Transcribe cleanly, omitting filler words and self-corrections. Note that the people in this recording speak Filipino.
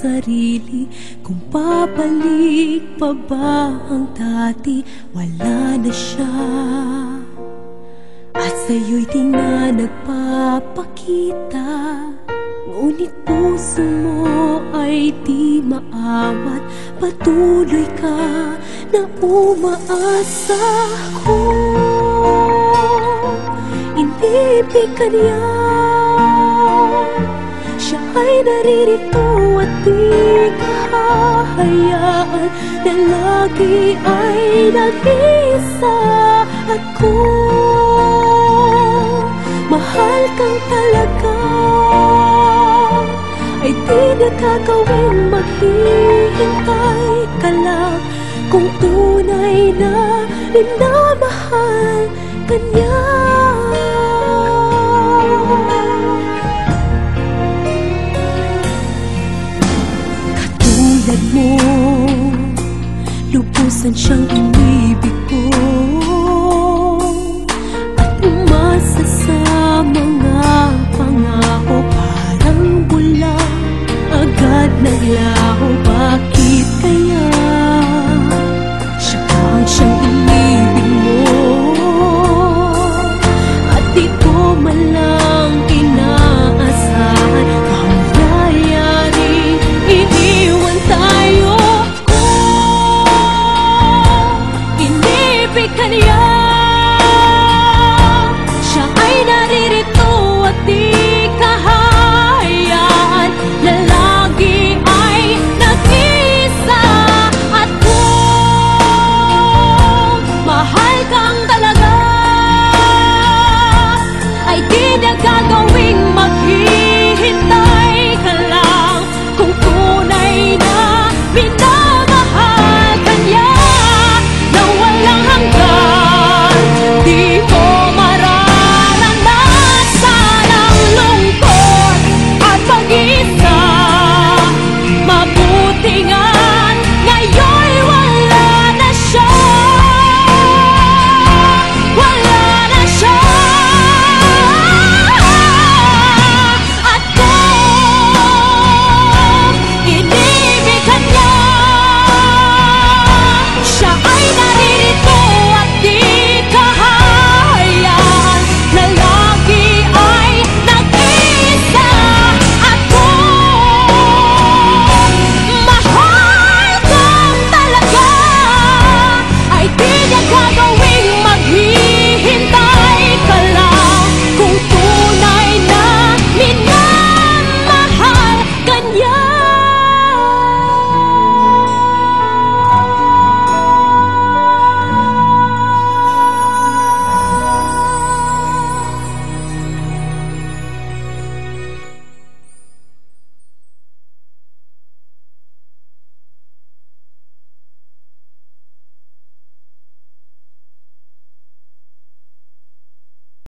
sarili kung babalik pa ba ang dati. Wala na siya at sa'yo'y di na nagpapakita. Ngunit puso mo ay di maawat, patuloy ka na umaasa. Kung inibig ka niya, siya ay naririto at di ka hahayaan na lagi ay nag-isa. At kung mahal kang talaga, ay di na gagawin maghihintay ka lang. Kung tunay na minamahal ka niya. Katulad mo, lubusan siyang inibig ko at umasa sa mga pangako. Parang bula agad naglaho, bakit kaya